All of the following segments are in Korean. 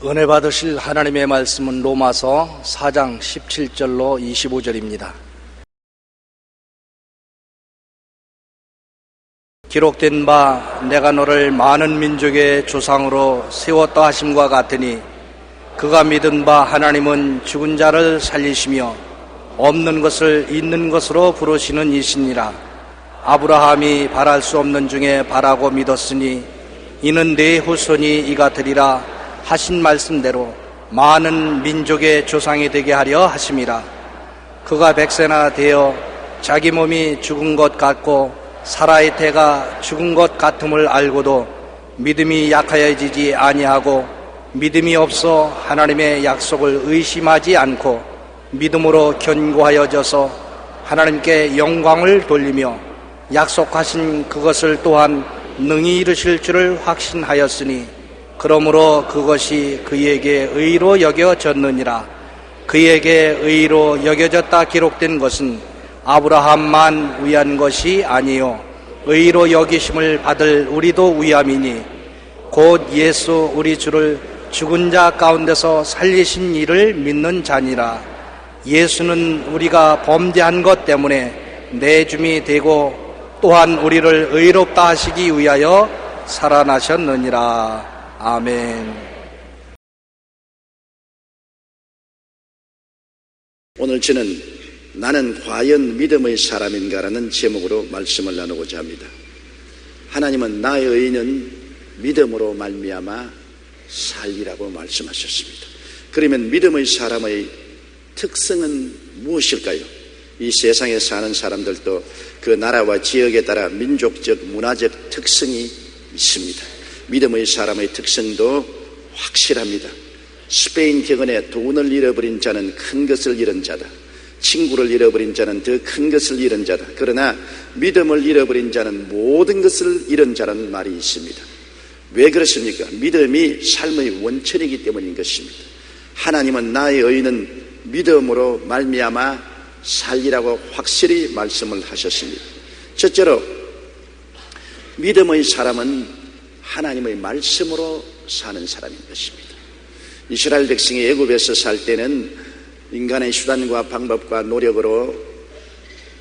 은혜 받으실 하나님의 말씀은 로마서 4장 17절로 25절입니다. 기록된 바 내가 너를 많은 민족의 조상으로 세웠다 하심과 같으니 그가 믿은 바 하나님은 죽은 자를 살리시며 없는 것을 있는 것으로 부르시는 이시니라. 아브라함이 바랄 수 없는 중에 바라고 믿었으니 이는 네 후손이 이가 되리라 하신 말씀대로 많은 민족의 조상이 되게 하려 하심이라. 그가 100세나 되어 자기 몸이 죽은 것 같고 사라의 태가 죽은 것 같음을 알고도 믿음이 약하여지지 아니하고 믿음이 없어 하나님의 약속을 의심하지 않고 믿음으로 견고하여져서 하나님께 영광을 돌리며 약속하신 그것을 또한 능히 이루실 줄을 확신하였으니 그러므로 그것이 그에게 의로 여겨졌느니라. 그에게 의로 여겨졌다 기록된 것은 아브라함만 위한 것이 아니요 의로 여기심을 받을 우리도 위함이니 곧 예수 우리 주를 죽은 자 가운데서 살리신 이를 믿는 자니라. 예수는 우리가 범죄한 것 때문에 내줌이 되고 또한 우리를 의롭다 하시기 위하여 살아나셨느니라. 아멘. 오늘 저는 나는 과연 믿음의 사람인가라는 제목으로 말씀을 나누고자 합니다. 하나님은 나의 의인은 믿음으로 말미암아 살리라고 말씀하셨습니다. 그러면 믿음의 사람의 특성은 무엇일까요? 이 세상에 사는 사람들도 그 나라와 지역에 따라 민족적, 문화적 특성이 있습니다. 믿음의 사람의 특성도 확실합니다. 스페인 격언에 돈을 잃어버린 자는 큰 것을 잃은 자다. 친구를 잃어버린 자는 더 큰 것을 잃은 자다. 그러나 믿음을 잃어버린 자는 모든 것을 잃은 자라는 말이 있습니다. 왜 그렇습니까? 믿음이 삶의 원천이기 때문인 것입니다. 하나님은 나의 의인은 믿음으로 말미암아 살리라고 확실히 말씀을 하셨습니다. 첫째로 믿음의 사람은 하나님의 말씀으로 사는 사람인 것입니다. 이스라엘 백성이 애굽에서 살 때는 인간의 수단과 방법과 노력으로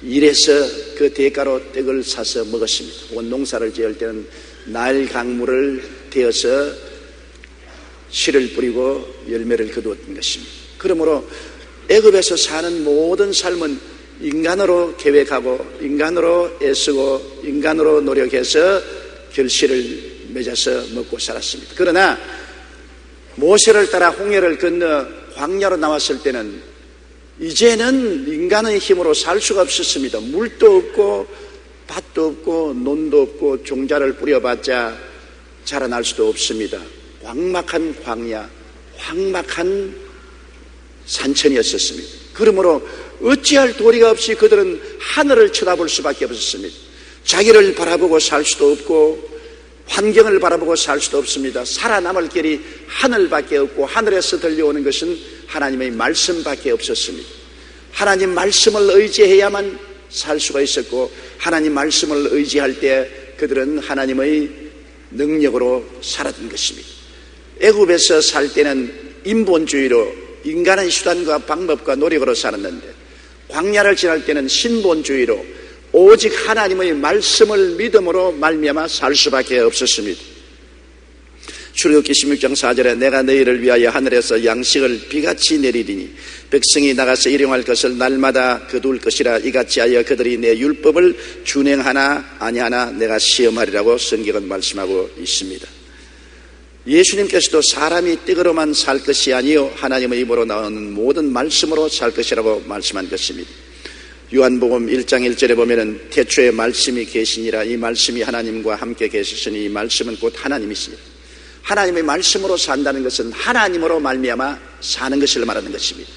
일해서 그 대가로 떡을 사서 먹었습니다. 혹은 농사를 지을 때는 나일 강물을 대어서 씨를 뿌리고 열매를 거두었던 것입니다. 그러므로 애굽에서 사는 모든 삶은 인간으로 계획하고 인간으로 애쓰고 인간으로 노력해서 결실을 맺어서 먹고 살았습니다. 그러나 모세를 따라 홍해를 건너 광야로 나왔을 때는 이제는 인간의 힘으로 살 수가 없었습니다. 물도 없고 밭도 없고 논도 없고 종자를 뿌려봤자 자라날 수도 없습니다. 황막한 광야, 황막한 산천이었었습니다. 그러므로 어찌할 도리가 없이 그들은 하늘을 쳐다볼 수밖에 없었습니다. 자기를 바라보고 살 수도 없고 환경을 바라보고 살 수도 없습니다. 살아남을 길이 하늘밖에 없고 하늘에서 들려오는 것은 하나님의 말씀밖에 없었습니다. 하나님 말씀을 의지해야만 살 수가 있었고 하나님 말씀을 의지할 때 그들은 하나님의 능력으로 살았던 것입니다. 애굽에서 살 때는 인본주의로 인간의 수단과 방법과 노력으로 살았는데 광야를 지날 때는 신본주의로 오직 하나님의 말씀을 믿음으로 말미암아 살 수밖에 없었습니다. 출애굽기 16장 4절에 내가 너희를 위하여 하늘에서 양식을 비같이 내리리니 백성이 나가서 일용할 것을 날마다 거둘 것이라 이같이 하여 그들이 내 율법을 준행하나 아니하나 내가 시험하리라고 성경은 말씀하고 있습니다. 예수님께서도 사람이 떡으로만 살 것이 아니요 하나님의 입으로 나오는 모든 말씀으로 살 것이라고 말씀한 것입니다. 요한복음 1장 1절에 보면은 태초에 말씀이 계시니라 이 말씀이 하나님과 함께 계셨으니 이 말씀은 곧 하나님이십니다. 하나님의 말씀으로 산다는 것은 하나님으로 말미암아 사는 것을 말하는 것입니다.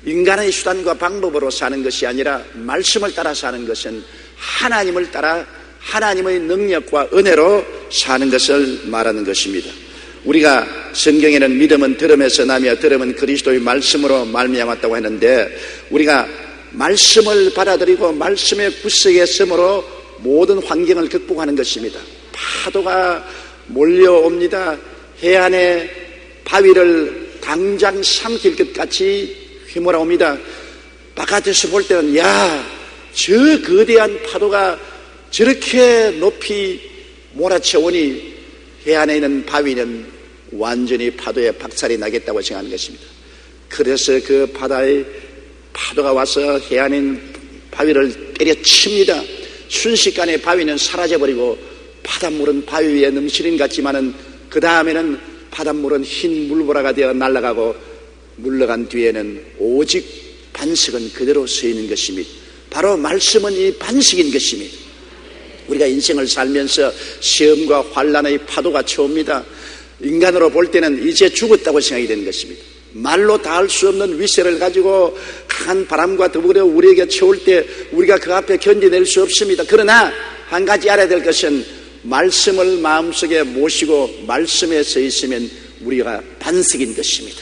인간의 수단과 방법으로 사는 것이 아니라 말씀을 따라 사는 것은 하나님을 따라 하나님의 능력과 은혜로 사는 것을 말하는 것입니다. 우리가 성경에는 믿음은 들음에서 나며 들음은 그리스도의 말씀으로 말미암았다고 했는데 우리가 말씀을 받아들이고 말씀의 구석에 섬으로 모든 환경을 극복하는 것입니다. 파도가 몰려옵니다. 해안의 바위를 당장 삼킬 것 같이 휘몰아옵니다. 바깥에서 볼 때는 저 거대한 파도가 저렇게 높이 몰아쳐오니 해안에 있는 바위는 완전히 파도에 박살이 나겠다고 생각하는 것입니다. 그래서 그 바다에 파도가 와서 해안에 있는 바위를 때려칩니다. 순식간에 바위는 사라져버리고 바닷물은 바위 위에 넘치는 것 같지만은 그 다음에는 바닷물은 흰 물보라가 되어 날아가고 물러간 뒤에는 오직 반석은 그대로 서 있는 것입니다. 바로 말씀은 이 반석인 것입니다. 우리가 인생을 살면서 시험과 환난의 파도가 쳐옵니다. 인간으로 볼 때는 이제 죽었다고 생각이 되는 것입니다. 말로 닿을 수 없는 위세를 가지고 강한 바람과 더불어 우리에게 쳐올 때 우리가 그 앞에 견뎌낼 수 없습니다. 그러나 한 가지 알아야 될 것은 말씀을 마음속에 모시고 말씀에 서 있으면 우리가 반석인 것입니다.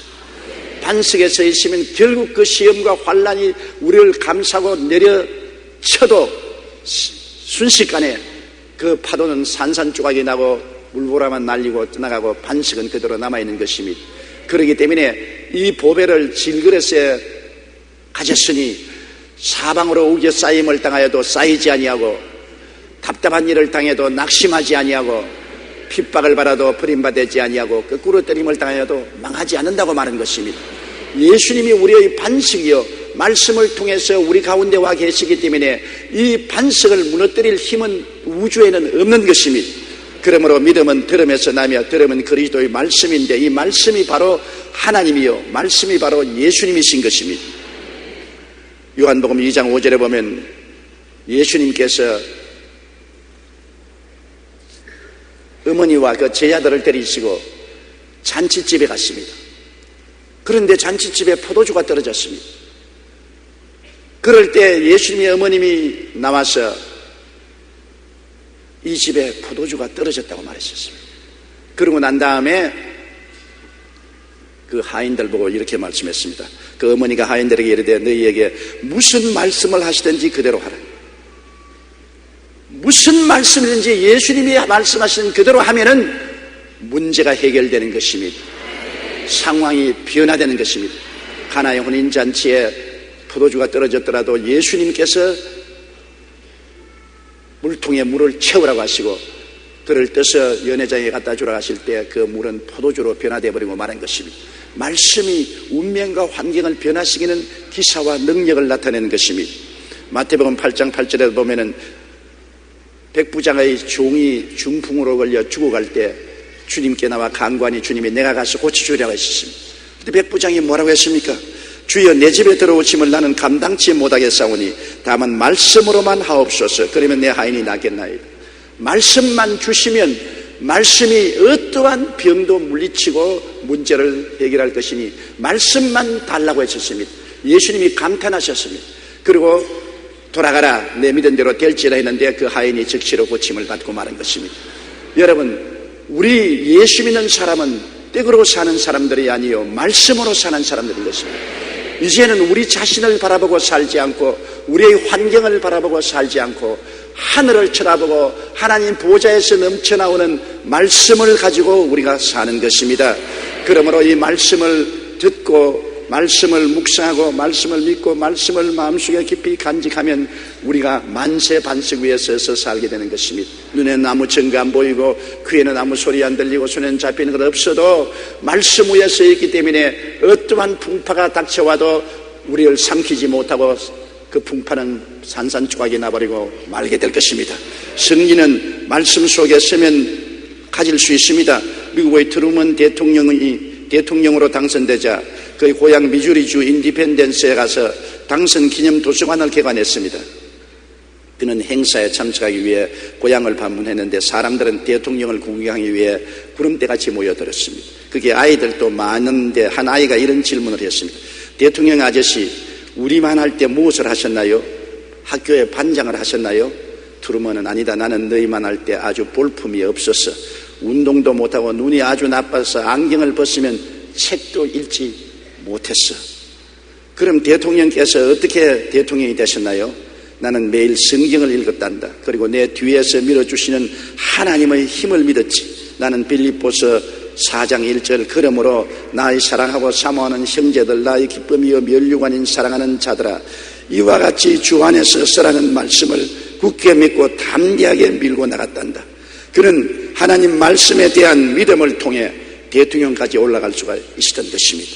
반석에 서 있으면 결국 그 시험과 환난이 우리를 감싸고 내려쳐도 순식간에 그 파도는 산산조각이 나고 물보라만 날리고 떠나가고 반석은 그대로 남아있는 것입니다. 그렇기 때문에 이 보배를 질그릇에 가졌으니 사방으로 우겨 쌓임을 당하여도 쌓이지 아니하고 답답한 일을 당해도 낙심하지 아니하고 핍박을 받아도 버림받지 아니하고 거꾸로 때림을 당하여도 망하지 않는다고 말한 것입니다. 예수님이 우리의 반석이요 말씀을 통해서 우리 가운데 와 계시기 때문에 이 반석을 무너뜨릴 힘은 우주에는 없는 것입니다. 그러므로 믿음은 들음에서 나며 들음은 그리스도의 말씀인데 이 말씀이 바로 하나님이요 말씀이 바로 예수님이신 것입니다. 요한복음 2장 5절에 보면 예수님께서 어머니와 그 제자들을 데리시고 잔치집에 갔습니다. 그런데 잔치집에 포도주가 떨어졌습니다. 그럴 때 예수님의 어머님이 나와서 이 집에 포도주가 떨어졌다고 말했었습니다. 그러고 난 다음에 그 하인들 보고 이렇게 말씀했습니다. 그 어머니가 하인들에게 이르되 너희에게 무슨 말씀을 하시든지 그대로 하라. 무슨 말씀이든지 예수님이 말씀하시는 그대로 하면은 문제가 해결되는 것입니다. 상황이 변화되는 것입니다. 가나의 혼인잔치에 포도주가 떨어졌더라도 예수님께서 물통에 물을 채우라고 하시고 그를 떠서 연회장에 갖다 주라고 하실 때 그 물은 포도주로 변화되어 버리고 말한 것입니다. 말씀이 운명과 환경을 변화시키는 기사와 능력을 나타내는 것입니다. 마태복음 8장 8절에 보면은 백부장의 종이 중풍으로 걸려 죽어갈 때 주님께 나와 간구하니 주님이 내가 가서 고쳐주리라고 하셨습니다. 근데 백부장이 뭐라고 했습니까? 주여 내 집에 들어오심을 나는 감당치 못하겠사오니 다만 말씀으로만 하옵소서. 그러면 내 하인이 낫겠나이다. 말씀만 주시면 말씀이 어떠한 병도 물리치고 문제를 해결할 것이니 말씀만 달라고 했었습니다. 예수님이 감탄하셨습니다. 그리고 돌아가라 내 믿은 대로 될지라 했는데 그 하인이 즉시로 고침을 받고 말한 것입니다. 여러분 우리 예수 믿는 사람은 떼그로 사는 사람들이 아니요 말씀으로 사는 사람들인 것입니다. 이제는 우리 자신을 바라보고 살지 않고 우리의 환경을 바라보고 살지 않고 하늘을 쳐다보고 하나님 보좌에서 넘쳐나오는 말씀을 가지고 우리가 사는 것입니다. 그러므로 이 말씀을 듣고 말씀을 묵상하고 말씀을 믿고 말씀을 마음속에 깊이 간직하면 우리가 만세 반석 위에 서서 살게 되는 것입니다. 눈에는 아무 증거 안 보이고 귀에는 아무 소리 안 들리고 손에는 잡히는 것 없어도 말씀 위에 서 있기 때문에 어떠한 풍파가 닥쳐와도 우리를 삼키지 못하고 그 풍파는 산산조각이 나버리고 말게 될 것입니다. 승리는 말씀 속에 서면 가질 수 있습니다. 미국의 트루먼 대통령으로 당선되자 그의 고향 미주리주 인디펜던스에 가서 당선 기념 도서관을 개관했습니다. 그는 행사에 참석하기 위해 고향을 방문했는데 사람들은 대통령을 구경하기 위해 구름대같이 모여들었습니다. 그게 아이들도 많은데 한 아이가 이런 질문을 했습니다. 대통령 아저씨, 우리만 할 때 무엇을 하셨나요? 학교에 반장을 하셨나요? 트루먼은 아니다. 나는 너희만 할 때 아주 볼품이 없었어. 운동도 못하고 눈이 아주 나빠서 안경을 벗으면 책도 읽지 못했어. 그럼 대통령께서 어떻게 대통령이 되셨나요? 나는 매일 성경을 읽었단다. 그리고 내 뒤에서 밀어주시는 하나님의 힘을 믿었지. 나는 빌립보서 4장 1절 그러므로 나의 사랑하고 사모하는 형제들, 나의 기쁨이요 면류관인 사랑하는 자들아, 이와 같이 주 안에서 서라는 말씀을 굳게 믿고 담대하게 밀고 나갔단다. 그는 하나님 말씀에 대한 믿음을 통해 대통령까지 올라갈 수가 있었던 것입니다.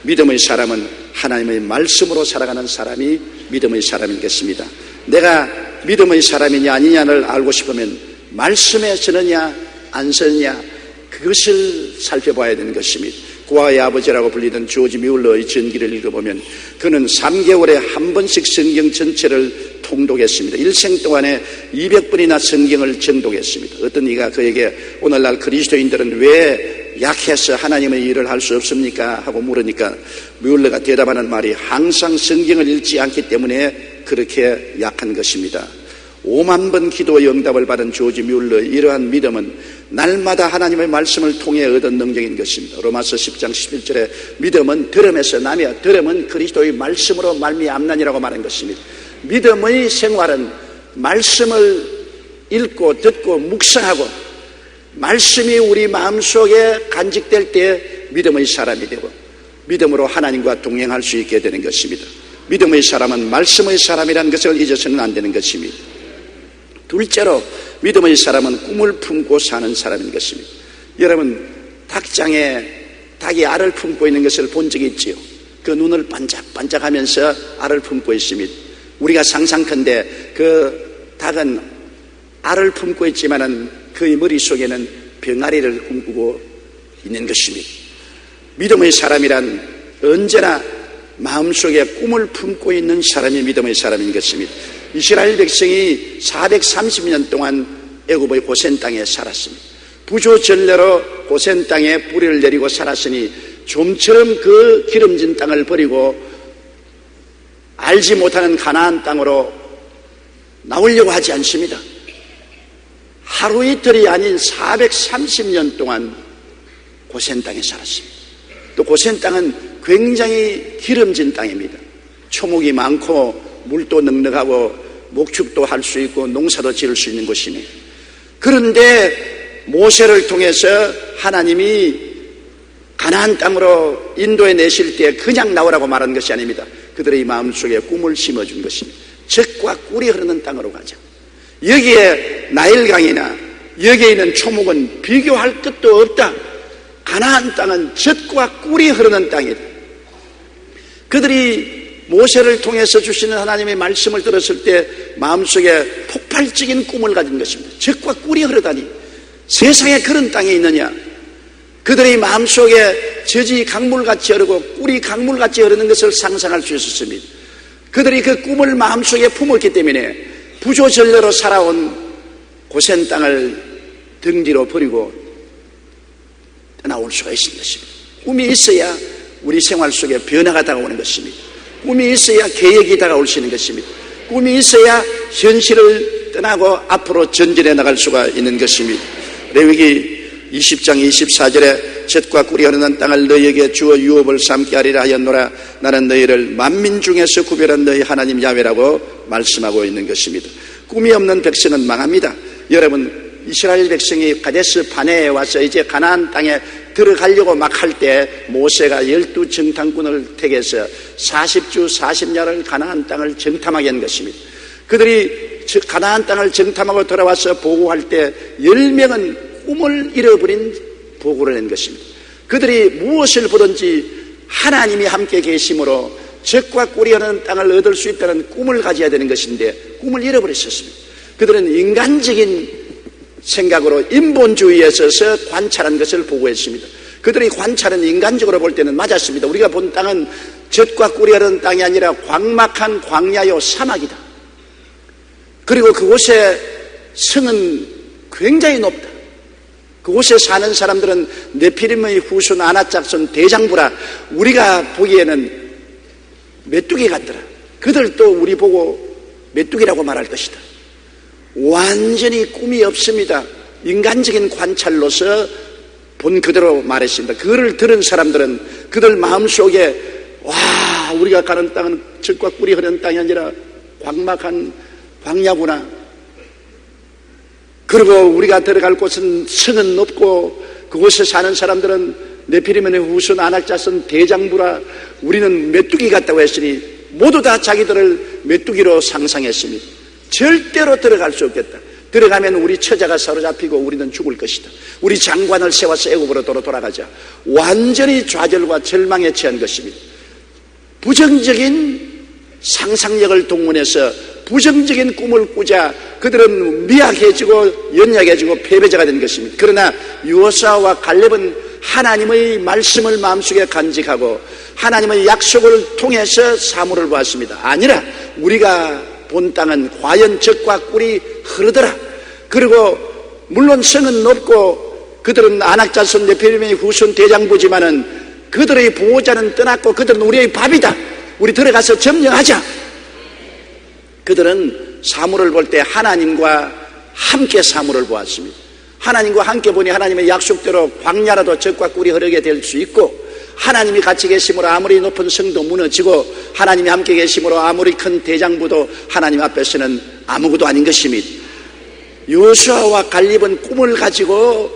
믿음의 사람은 하나님의 말씀으로 살아가는 사람이 믿음의 사람인 것입니다. 내가 믿음의 사람이냐 아니냐를 알고 싶으면 말씀에 서느냐 안 서느냐 그것을 살펴봐야 되는 것입니다. 고아의 아버지라고 불리던 조지 뮬러의 전기를 읽어보면 그는 3개월에 한 번씩 성경 전체를 통독했습니다. 일생 동안에 200번이나 성경을 정독했습니다. 어떤 이가 그에게 오늘날 그리스도인들은 왜 약해서 하나님의 일을 할 수 없습니까? 하고 물으니까 뮬러가 대답하는 말이 항상 성경을 읽지 않기 때문에 그렇게 약한 것입니다. 5만 번 기도의 응답을 받은 조지 뮬러의 이러한 믿음은 날마다 하나님의 말씀을 통해 얻은 능력인 것입니다. 로마서 10장 11절에 믿음은 들음에서 나며 들음은 그리스도의 말씀으로 말미암나니라고 말한 것입니다. 믿음의 생활은 말씀을 읽고 듣고 묵상하고 말씀이 우리 마음속에 간직될 때 믿음의 사람이 되고 믿음으로 하나님과 동행할 수 있게 되는 것입니다. 믿음의 사람은 말씀의 사람이라는 것을 잊어서는 안 되는 것입니다. 둘째로 믿음의 사람은 꿈을 품고 사는 사람인 것입니다. 여러분, 닭이 알을 품고 있는 것을 본 적이 있지요. 그 눈을 반짝반짝하면서 알을 품고 있습니다. 우리가 상상컨대 그 닭은 알을 품고 있지만은 그의 머릿속에는 병아리를 꿈꾸고 있는 것입니다. 믿음의 사람이란 언제나 마음속에 꿈을 품고 있는 사람이 믿음의 사람인 것입니다. 이스라엘 백성이 430년 동안 애굽의 고센 땅에 살았습니다. 부조전례로 고센 땅에 뿌리를 내리고 살았으니 좀처럼 그 기름진 땅을 버리고 알지 못하는 가나안 땅으로 나오려고 하지 않습니다. 하루 이틀이 아닌 430년 동안 고센 땅에 살았습니다. 또 고센 땅은 굉장히 기름진 땅입니다. 초목이 많고 물도 넉넉하고 목축도 할 수 있고 농사도 지을 수 있는 곳이네요. 그런데 모세를 통해서 하나님이 가나안 땅으로 인도해 내실 때 그냥 나오라고 말한 것이 아닙니다. 그들의 마음속에 꿈을 심어준 것입니다. 젖과 꿀이 흐르는 땅으로 가자. 여기에 나일강이나 여기에 있는 초목은 비교할 것도 없다. 가나안 땅은 젖과 꿀이 흐르는 땅이다. 그들이 모세를 통해서 주시는 하나님의 말씀을 들었을 때 마음속에 폭발적인 꿈을 가진 것입니다. 젖과 꿀이 흐르다니 세상에 그런 땅이 있느냐. 그들의 마음속에 젖이 강물같이 흐르고 꿀이 강물같이 흐르는 것을 상상할 수 있었습니다. 그들이 그 꿈을 마음속에 품었기 때문에 부조전례로 살아온 고센 땅을 등 뒤로 버리고 떠나올 수가 있는 것입니다. 꿈이 있어야 우리 생활 속에 변화가 다가오는 것입니다. 꿈이 있어야 계획이 다가올 수 있는 것입니다. 꿈이 있어야 현실을 떠나고 앞으로 전진해 나갈 수가 있는 것입니다. 레위기 20장 24절에 젖과 꿀이 흐르는 땅을 너희에게 주어 유업을 삼게 하리라 하였노라. 나는 너희를 만민 중에서 구별한 너희 하나님 야훼라고 말씀하고 있는 것입니다. 꿈이 없는 백성은 망합니다. 여러분, 이스라엘 백성이 가데스 바네에 와서 이제 가나안 땅에 들어가려고 막 할 때 모세가 12정탐꾼을 택해서 40주 40야를 가나안 땅을 정탐하게 한 것입니다. 그들이 가나안 땅을 정탐하고 돌아와서 보고할 때 10명은 꿈을 잃어버린 보고를 한 것입니다. 그들이 무엇을 보든지 하나님이 함께 계심으로 젖과 꿀이 흐르는 땅을 얻을 수 있다는 꿈을 가져야 되는 것인데 꿈을 잃어버렸었습니다. 그들은 인간적인 생각으로 인본주의에 서서 관찰한 것을 보고했습니다. 그들의 관찰은 인간적으로 볼 때는 맞았습니다. 우리가 본 땅은 젖과 꿀이 흐르는 땅이 아니라 광막한 광야요 사막이다. 그리고 그곳의 성은 굉장히 높다. 그곳에 사는 사람들은 네피림의 후손 아나짝손 대장부라 우리가 보기에는 메뚜기 같더라. 그들도 우리 보고 메뚜기라고 말할 것이다. 완전히 꿈이 없습니다. 인간적인 관찰로서 본 그대로 말했습니다. 그를 들은 사람들은 그들 마음속에 와, 우리가 가는 땅은 젖과 꿀이 흐르는 땅이 아니라 광막한 광야구나. 그리고 우리가 들어갈 곳은 성은 높고 그곳에 사는 사람들은 네피림의 후손 아낙자손 대장부라. 우리는 메뚜기 같다고 했으니 모두 다 자기들을 메뚜기로 상상했습니다. 절대로 들어갈 수 없겠다. 들어가면 우리 처자가 사로잡히고 우리는 죽을 것이다. 우리 장관을 세워서 애굽으로 돌아가자. 완전히 좌절과 절망에 처한 것입니다. 부정적인 상상력을 동원해서 부정적인 꿈을 꾸자 그들은 미약해지고 연약해지고 패배자가 된 것입니다. 그러나 여호수아와 갈렙은 하나님의 말씀을 마음속에 간직하고 하나님의 약속을 통해서 사물을 보았습니다. 아니라 우리가 본 땅은 과연 젖과 꿀이 흐르더라. 그리고 물론 성은 높고 그들은 아낙자손 네피림의 후손 대장부지만은 그들의 보호자는 떠났고 그들은 우리의 밥이다. 우리 들어가서 점령하자. 그들은 사물을 볼 때 하나님과 함께 사물을 보았습니다. 하나님과 함께 보니 하나님의 약속대로 광야라도 젖과 꿀이 흐르게 될 수 있고 하나님이 같이 계심으로 아무리 높은 성도 무너지고 하나님이 함께 계심으로 아무리 큰 대장부도 하나님 앞에서는 아무것도 아닌 것입니다. 여호수아와 갈렙은 꿈을 가지고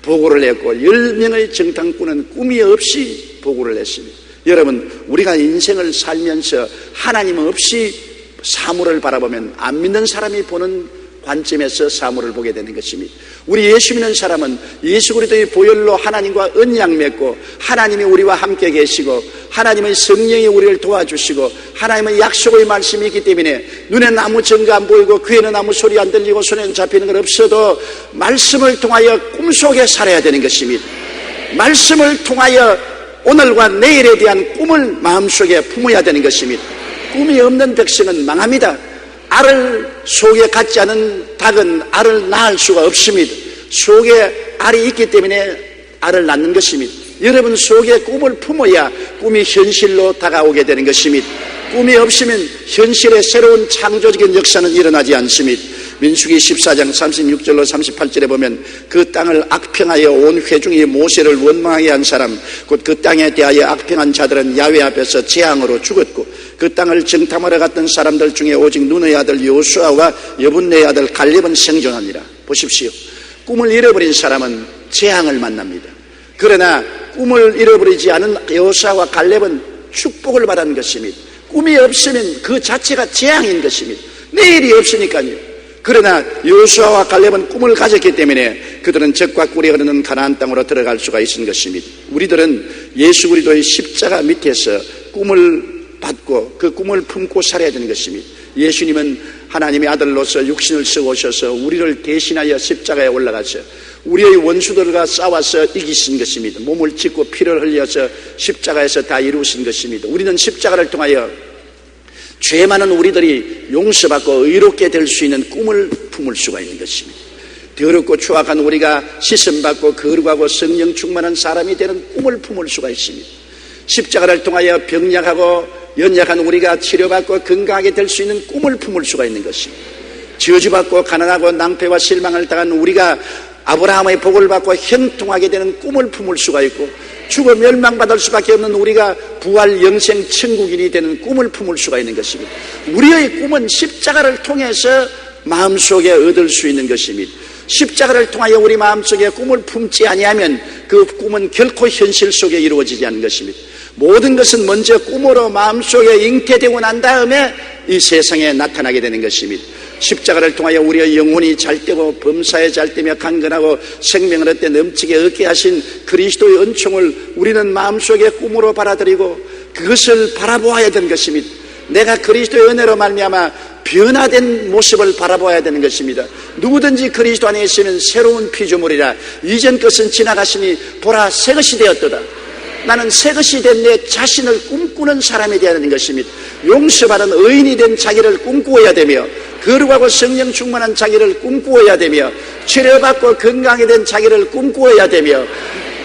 보고를 했고 10명의 정탐꾼은 꿈이 없이 보고를 했습니다. 여러분, 우리가 인생을 살면서 하나님 없이 사물을 바라보면 안 믿는 사람이 보는 관점에서 사물을 보게 되는 것입니다. 우리 예수 믿는 사람은 예수 그리스도의 보혈로 하나님과 언약 맺고 하나님이 우리와 함께 계시고 하나님의 성령이 우리를 도와주시고 하나님의 약속의 말씀이 있기 때문에 눈에는 아무 증거 안 보이고 귀에는 아무 소리 안 들리고 손에는 잡히는 건 없어도 말씀을 통하여 꿈속에 살아야 되는 것입니다. 말씀을 통하여 오늘과 내일에 대한 꿈을 마음속에 품어야 되는 것입니다. 꿈이 없는 백성은 망합니다. 알을 속에 갖지 않은 닭은 알을 낳을 수가 없습니다. 속에 알이 있기 때문에 알을 낳는 것입니다. 여러분 속에 꿈을 품어야 꿈이 현실로 다가오게 되는 것입니다. 꿈이 없으면 현실의 새로운 창조적인 역사는 일어나지 않습니다. 민수기 14장 36절로 38절에 보면 그 땅을 악평하여 온 회중이 모세를 원망하게 한 사람 곧 그 땅에 대하여 악평한 자들은 야훼 앞에서 재앙으로 죽었고 그 땅을 정탐하러 갔던 사람들 중에 오직 눈의 아들 여호수아와 여분네의 아들 갈렙은 생존하니라. 보십시오. 꿈을 잃어버린 사람은 재앙을 만납니다. 그러나 꿈을 잃어버리지 않은 여호수아와 갈렙은 축복을 받은 것입니다. 꿈이 없으면 그 자체가 재앙인 것입니다. 내일이 없으니까요. 그러나 여호수아와 갈렙은 꿈을 가졌기 때문에 그들은 젖과 꿀이 흐르는 가나안 땅으로 들어갈 수가 있는 것입니다. 우리들은 예수 그리스도의 십자가 밑에서 꿈을 받고 그 꿈을 품고 살아야 되는 것입니다. 예수님은 하나님의 아들로서 육신을 쓰고 오셔서 우리를 대신하여 십자가에 올라가서 우리의 원수들과 싸워서 이기신 것입니다. 몸을 찢고 피를 흘려서 십자가에서 다 이루신 것입니다. 우리는 십자가를 통하여 죄 많은 우리들이 용서받고 의롭게 될 수 있는 꿈을 품을 수가 있는 것입니다. 더럽고 추악한 우리가 씻음받고 거룩하고 성령 충만한 사람이 되는 꿈을 품을 수가 있습니다. 십자가를 통하여 병약하고 연약한 우리가 치료받고 건강하게 될 수 있는 꿈을 품을 수가 있는 것입니다. 저주받고 가난하고 낭패와 실망을 당한 우리가 아브라함의 복을 받고 형통하게 되는 꿈을 품을 수가 있고 죽어 멸망받을 수밖에 없는 우리가 부활 영생 천국인이 되는 꿈을 품을 수가 있는 것입니다. 우리의 꿈은 십자가를 통해서 마음속에 얻을 수 있는 것입니다. 십자가를 통하여 우리 마음속에 꿈을 품지 아니하면 그 꿈은 결코 현실 속에 이루어지지 않는 것입니다. 모든 것은 먼저 꿈으로 마음속에 잉태되고 난 다음에 이 세상에 나타나게 되는 것입니다. 십자가를 통하여 우리의 영혼이 잘되고 범사에 잘되며 강건하고 생명을 얻되 넘치게 얻게 하신 그리스도의 은총을 우리는 마음속에 꿈으로 받아들이고 그것을 바라보아야 되는 것입니다. 내가 그리스도의 은혜로 말미암아 변화된 모습을 바라보아야 되는 것입니다. 누구든지 그리스도 안에 있으면 새로운 피조물이라 이전 것은 지나갔으니 보라 새 것이 되었도다. 나는 새 것이 된 내 자신을 꿈꾸는 사람이 되어야 하는 것입니다. 용서받은 의인이 된 자기를 꿈꾸어야 되며 거룩하고 성령 충만한 자기를 꿈꾸어야 되며 치료받고 건강하게 된 자기를 꿈꾸어야 되며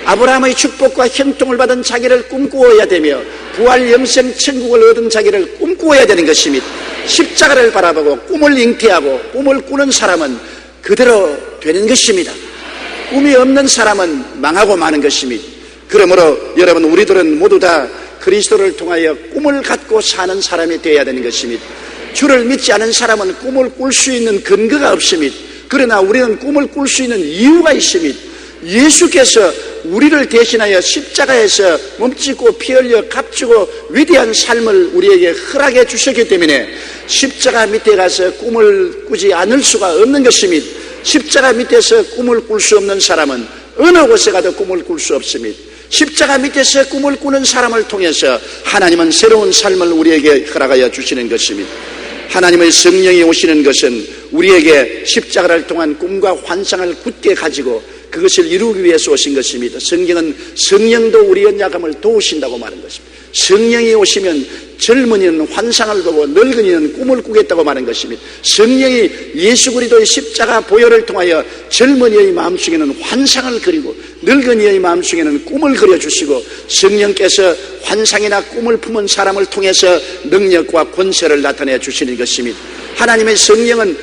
아브라함의 축복과 형통을 받은 자기를 꿈꾸어야 되며 부활 영생 천국을 얻은 자기를 꿈꾸어야 되는 것입니다. 십자가를 바라보고 꿈을 잉태하고 꿈을 꾸는 사람은 그대로 되는 것입니다. 꿈이 없는 사람은 망하고 마는 것입니다. 그러므로 여러분 우리들은 모두 다 그리스도를 통하여 꿈을 갖고 사는 사람이 되어야 되는 것입니다. 주를 믿지 않은 사람은 꿈을 꿀 수 있는 근거가 없습니다. 그러나 우리는 꿈을 꿀 수 있는 이유가 있습니다. 예수께서 우리를 대신하여 십자가에서 몸짓고 피 흘려 값주고 위대한 삶을 우리에게 허락해 주셨기 때문에 십자가 밑에 가서 꿈을 꾸지 않을 수가 없는 것입니다. 십자가 밑에서 꿈을 꿀 수 없는 사람은 어느 곳에 가도 꿈을 꿀 수 없습니다. 십자가 밑에서 꿈을 꾸는 사람을 통해서 하나님은 새로운 삶을 우리에게 허락하여 주시는 것입니다. 하나님의 성령이 오시는 것은 우리에게 십자가를 통한 꿈과 환상을 굳게 가지고 그것을 이루기 위해서 오신 것입니다. 성경은 성령도 우리 연약함을 도우신다고 말한 것입니다. 성령이 오시면 젊은이는 환상을 보고 늙은이는 꿈을 꾸겠다고 말한 것입니다. 성령이 예수 그리스도의 십자가 보혈을 통하여 젊은이의 마음속에는 환상을 그리고 늙은이의 마음속에는 꿈을 그려주시고 성령께서 환상이나 꿈을 품은 사람을 통해서 능력과 권세를 나타내 주시는 것입니다. 하나님의 성령은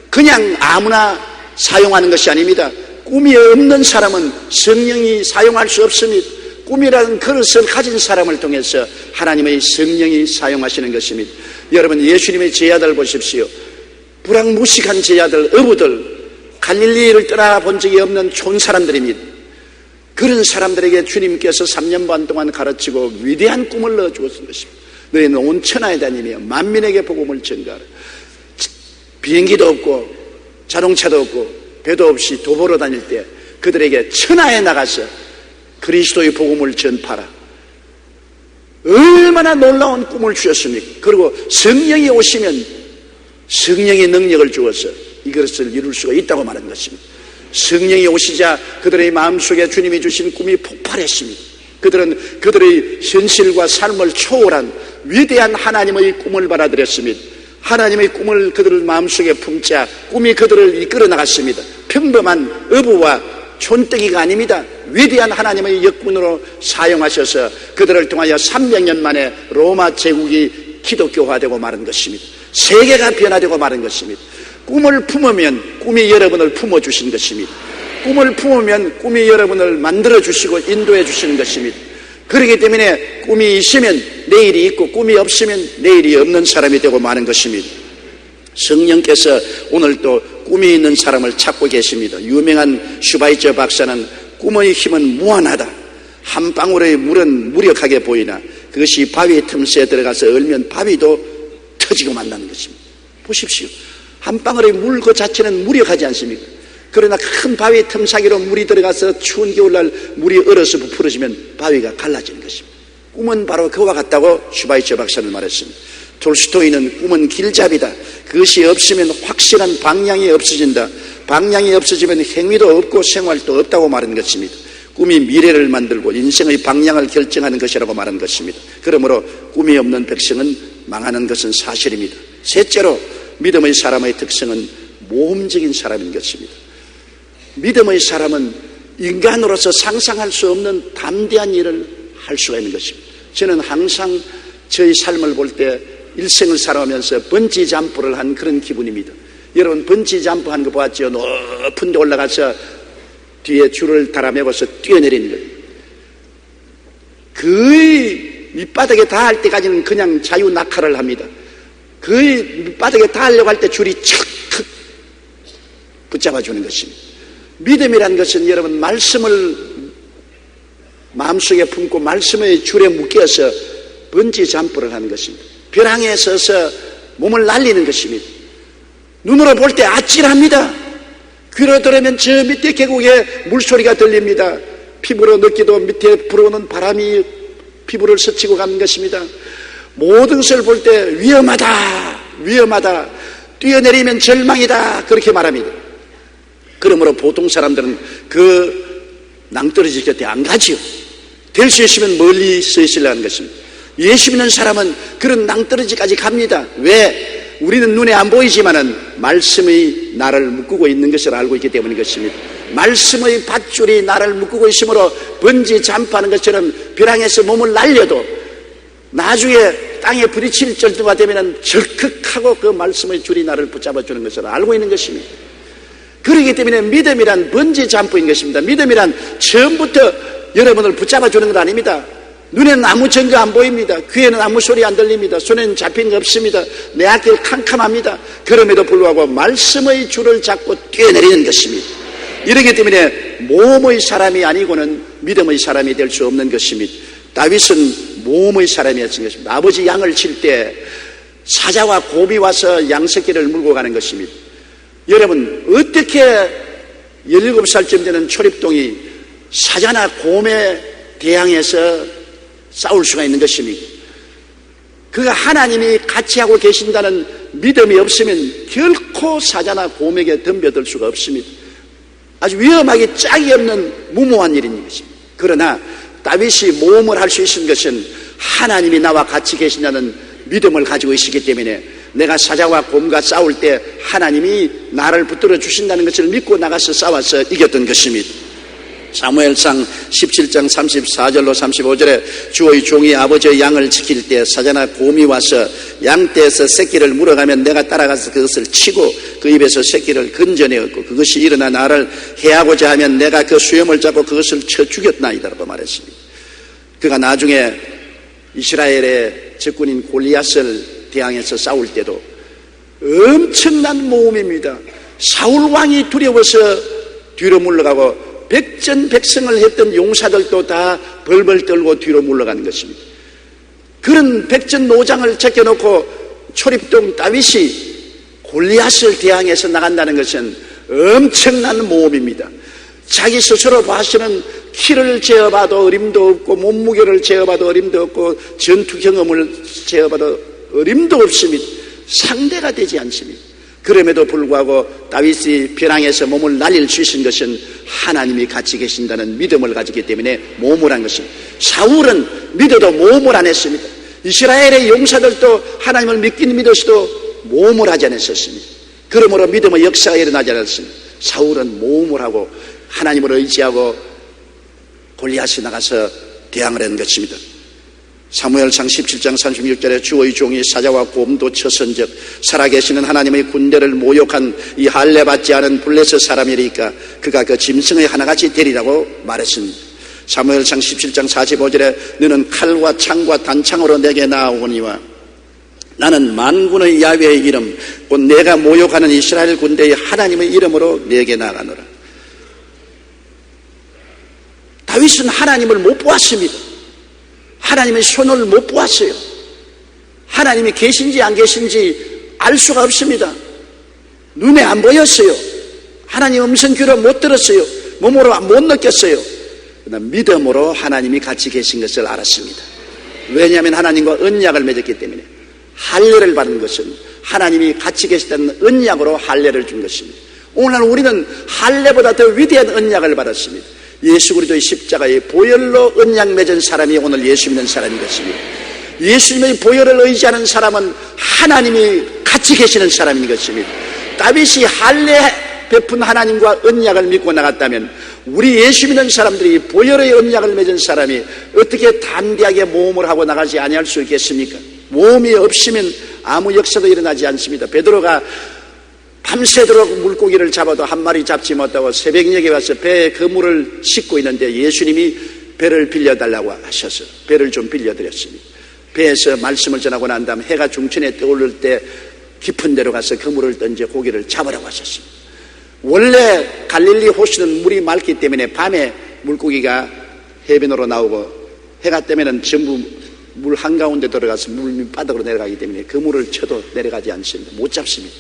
그냥 아무나 사용하는 것이 아닙니다. 꿈이 없는 사람은 성령이 사용할 수 없습니다. 꿈이라는 그릇을 가진 사람을 통해서 하나님의 성령이 사용하시는 것입니다. 여러분, 예수님의 제자들 보십시오. 불황무식한 제자들, 어부들, 갈릴리를 떠나본 적이 없는 촌 사람들입니다. 그런 사람들에게 주님께서 3년 반 동안 가르치고 위대한 꿈을 넣어주었던 것입니다. 너희는 온 천하에 다니며 만민에게 복음을 전가하라. 비행기도 없고 자동차도 없고 배도 없이 도보로 다닐 때 그들에게 천하에 나가서 그리스도의 복음을 전파하라. 얼마나 놀라운 꿈을 주셨습니까? 그리고 성령이 오시면 성령의 능력을 주어서 이것을 이룰 수가 있다고 말한 것입니다. 성령이 오시자 그들의 마음속에 주님이 주신 꿈이 폭발했습니다. 그들은 그들의 현실과 삶을 초월한 위대한 하나님의 꿈을 받아들였습니다. 하나님의 꿈을 그들 마음속에 품자 꿈이 그들을 이끌어 나갔습니다. 평범한 어부와 촌뜨기가 아닙니다. 위대한 하나님의 역군으로 사용하셔서 그들을 통하여 300년 만에 로마 제국이 기독교화되고 마른 것입니다. 세계가 변화되고 마른 것입니다. 꿈을 품으면 꿈이 여러분을 품어주신 것입니다. 꿈을 품으면 꿈이 여러분을 만들어주시고 인도해 주시는 것입니다. 그렇기 때문에 꿈이 있으면 내일이 있고 꿈이 없으면 내일이 없는 사람이 되고 마는 것입니다. 성령께서 오늘 또 꿈이 있는 사람을 찾고 계십니다. 유명한 슈바이처 박사는 꿈의 힘은 무한하다. 한 방울의 물은 무력하게 보이나 그것이 바위 틈새에 들어가서 얼면 바위도 터지고 만나는 것입니다. 보십시오. 한 방울의 물 그 자체는 무력하지 않습니까? 그러나 큰 바위 틈사기로 물이 들어가서 추운 겨울날 물이 얼어서 부풀어지면 바위가 갈라지는 것입니다. 꿈은 바로 그와 같다고 슈바이처 박사는 말했습니다. 톨스토이는 꿈은 길잡이다. 그것이 없으면 확실한 방향이 없어진다. 방향이 없어지면 행위도 없고 생활도 없다고 말한 것입니다. 꿈이 미래를 만들고 인생의 방향을 결정하는 것이라고 말한 것입니다. 그러므로 꿈이 없는 백성은 망하는 것은 사실입니다. 셋째로 믿음의 사람의 특성은 모험적인 사람인 것입니다. 믿음의 사람은 인간으로서 상상할 수 없는 담대한 일을 할 수가 있는 것입니다. 저는 항상 저의 삶을 볼 때 일생을 살아오면서 번지 점프를 한 그런 기분입니다. 여러분 번지 점프 한 거 보았죠? 높은 데 올라가서 뒤에 줄을 달아매고서 뛰어내리는 거예요. 거의 밑바닥에 닿을 때까지는 그냥 자유 낙하를 합니다. 거의 밑바닥에 닿으려고 할 때 줄이 척 붙잡아주는 것입니다. 믿음이란 것은 여러분 말씀을 마음속에 품고 말씀의 줄에 묶여서 번지 점프를 하는 것입니다. 벼랑에 서서 몸을 날리는 것입니다. 눈으로 볼 때 아찔합니다. 귀로 들으면 저 밑에 계곡에 물소리가 들립니다. 피부로 느끼도 밑에 불어오는 바람이 피부를 스치고 가는 것입니다. 모든 것을 볼 때 위험하다, 뛰어내리면 절망이다, 그렇게 말합니다. 그러므로 보통 사람들은 그 낭떠러지 곁에 안 가지요. 될 수 있으면 멀리 서 있으려는 것입니다. 예수 믿는 사람은 그런 낭떠러지까지 갑니다. 왜? 우리는 눈에 안 보이지만은 말씀의 나를 묶고 있는 것을 알고 있기 때문인 것입니다. 말씀의 밧줄이 나를 묶고 있으므로 번지 잠파하는 것처럼 벼랑에서 몸을 날려도 나중에 땅에 부딪힐 정도가 되면은 절컥하고 그 말씀의 줄이 나를 붙잡아주는 것을 알고 있는 것입니다. 그렇기 때문에 믿음이란 번지 점프인 것입니다. 믿음이란 처음부터 여러분을 붙잡아주는 것 아닙니다. 눈에는 아무 증거 안 보입니다. 귀에는 아무 소리 안 들립니다. 손에는 잡힌 거 없습니다. 내 앞길 캄캄합니다. 그럼에도 불구하고 말씀의 줄을 잡고 뛰어내리는 것입니다. 이렇기 때문에 모험의 사람이 아니고는 믿음의 사람이 될 수 없는 것입니다. 다윗은 모험의 사람이었던 것입니다. 아버지 양을 칠 때 사자와 곰이 와서 양새끼를 물고 가는 것입니다. 여러분, 어떻게 17살쯤 되는 초립동이 사자나 곰에 대항해서 싸울 수가 있는 것입니까? 그가 하나님이 같이 하고 계신다는 믿음이 없으면 결코 사자나 곰에게 덤벼들 수가 없습니다. 아주 위험하기 짝이 없는 무모한 일인 것입니다. 그러나 다윗이 모험을 할 수 있는 것은 하나님이 나와 같이 계신다는 믿음을 가지고 있었기 때문에 내가 사자와 곰과 싸울 때 하나님이 나를 붙들어 주신다는 것을 믿고 나가서 싸워서 이겼던 것입니다. 사무엘상 17장 34절로 35절에 주의 종이 아버지의 양을 지킬 때 사자나 곰이 와서 양떼에서 새끼를 물어가면 내가 따라가서 그것을 치고 그 입에서 새끼를 건져내었고 그것이 일어나 나를 해하고자 하면 내가 그 수염을 잡고 그것을 쳐 죽였나이다라고 말했습니다. 그가 나중에 이스라엘의 적군인 골리앗을 대항해서 싸울 때도 엄청난 모험입니다. 사울 왕이 두려워서 뒤로 물러가고 백전백승을 했던 용사들도 다 벌벌 떨고 뒤로 물러가는 것입니다. 그런 백전노장을 제껴놓고 초립동 다윗이 골리앗을 대항해서 나간다는 것은 엄청난 모험입니다. 자기 스스로 봐서는 키를 재어봐도 어림도 없고 몸무게를 재어봐도 어림도 없고 전투 경험을 재어봐도 어림도 없습니다. 상대가 되지 않습니다. 그럼에도 불구하고 다윗이 벼랑에서 몸을 날릴 수 있는 것은 하나님이 같이 계신다는 믿음을 가지기 때문에 모험을 한 것입니다. 사울은 믿어도 모험을 안 했습니다. 이스라엘의 용사들도 하나님을 믿긴 믿었어도 모험을 하지 않았습니다. 그러므로 믿음의 역사가 일어나지 않았습니다. 사울은 모험을 하고 하나님을 의지하고 골리앗이 나가서 대항을 한 것입니다. 사무엘상 17장 36절에 주의 종이 사자와 곰도 쳐선즉 살아계시는 하나님의 군대를 모욕한 이 할례 받지 않은 블레셋 사람이리까 그가 그 짐승의 하나같이 되리라고 말했습니다. 사무엘상 17장 45절에 너는 칼과 창과 단창으로 내게 나아오거니와 나는 만군의 야훼의 이름 곧 내가 모욕하는 이스라엘 군대의 하나님의 이름으로 내게 나아가노라. 다윗은 하나님을 못 보았습니다. 하나님의 손을 못 보았어요. 하나님이 계신지 안 계신지 알 수가 없습니다. 눈에 안 보였어요. 하나님 음성 귀로 못 들었어요. 몸으로 못 느꼈어요. 그러나 믿음으로 하나님이 같이 계신 것을 알았습니다. 왜냐하면 하나님과 언약을 맺었기 때문에 할례를 받은 것은 하나님이 같이 계시다는 언약으로 할례를 준 것입니다. 오늘날 우리는 할례보다 더 위대한 언약을 받았습니다. 예수 그리스도의 십자가의 보혈로 언약 맺은 사람이 오늘 예수 믿는 사람인 것입니다. 예수님의 보혈을 의지하는 사람은 하나님이 같이 계시는 사람인 것입니다. 다윗이 할례 베푼 하나님과 언약을 믿고 나갔다면 우리 예수 믿는 사람들이 보혈의 언약을 맺은 사람이 어떻게 담대하게 모험을 하고 나가지 아니할 수 있겠습니까? 모험이 없으면 아무 역사도 일어나지 않습니다. 베드로가 밤새도록 물고기를 잡아도 한 마리 잡지 못하고 새벽녘에 와서 배에 그물을 싣고 있는데 예수님이 배를 빌려달라고 하셔서 배를 좀 빌려드렸습니다. 배에서 말씀을 전하고 난 다음 해가 중천에 떠오를 때 깊은 데로 가서 그물을 던져 고기를 잡으라고 하셨습니다. 원래 갈릴리 호수는 물이 맑기 때문에 밤에 물고기가 해변으로 나오고 해가 뜨면은 전부 물 한가운데 들어가서 물 밑바닥으로 내려가기 때문에 그물을 쳐도 내려가지 않습니다. 못 잡습니다.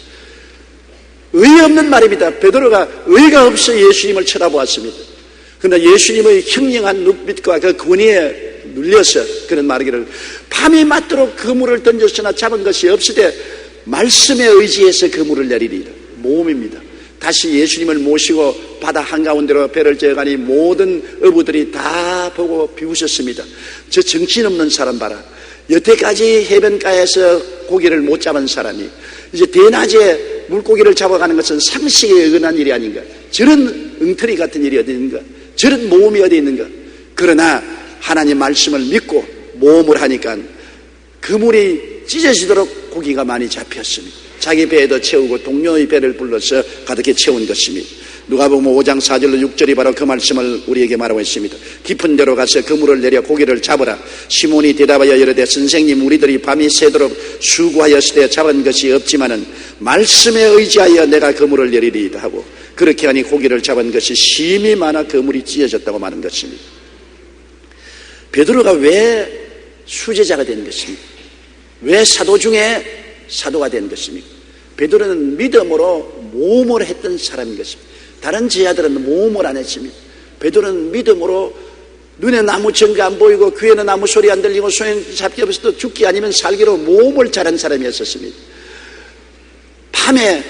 의의 없는 말입니다. 베드로가 의가 없어 예수님을 쳐다보았습니다. 그러나 예수님의 형령한 눈빛과 그 권위에 눌려서 그런 말이기를 밤이 맞도록 그물을 던졌으나 잡은 것이 없으되 말씀에 의지해서 그물을 내리리라. 모험입니다. 다시 예수님을 모시고 바다 한가운데로 배를 저어가니 모든 어부들이 다 보고 비웃었습니다. 저 정신없는 사람 봐라. 여태까지 해변가에서 고기를 못 잡은 사람이 이제 대낮에 물고기를 잡아가는 것은 상식에 어긋난 일이 아닌가. 저런 엉터리 같은 일이 어디 있는가. 저런 모험이 어디 있는가. 그러나 하나님 말씀을 믿고 모험을 하니까 그물이 찢어지도록 고기가 많이 잡혔습니다. 자기 배에도 채우고 동료의 배를 불러서 가득히 채운 것입니다. 누가복음 5장 4절로 6절이 바로 그 말씀을 우리에게 말하고 있습니다. 깊은 데로 가서 그물을 내려 고기를 잡으라. 시몬이 대답하여 이르되 선생님, 우리들이 밤이 새도록 수고하였을 때 잡은 것이 없지만은 말씀에 의지하여 내가 그물을 내리리이다 하고, 그렇게 하니 고기를 잡은 것이 심히 많아 그물이 찢어졌다고 말한 것입니다. 베드로가 왜 수제자가 된 것입니까? 왜 사도 중에 사도가 된 것입니까? 베드로는 믿음으로 모험을 했던 사람인 것입니다. 다른 제자들은 모험을 안 했습니다. 베드로는 믿음으로 눈에 나무 전가 안 보이고 귀에는 아무 소리 안 들리고 소용 잡기 없어도 죽기 아니면 살기로 모험을 잘한 사람이었습니다. 밤에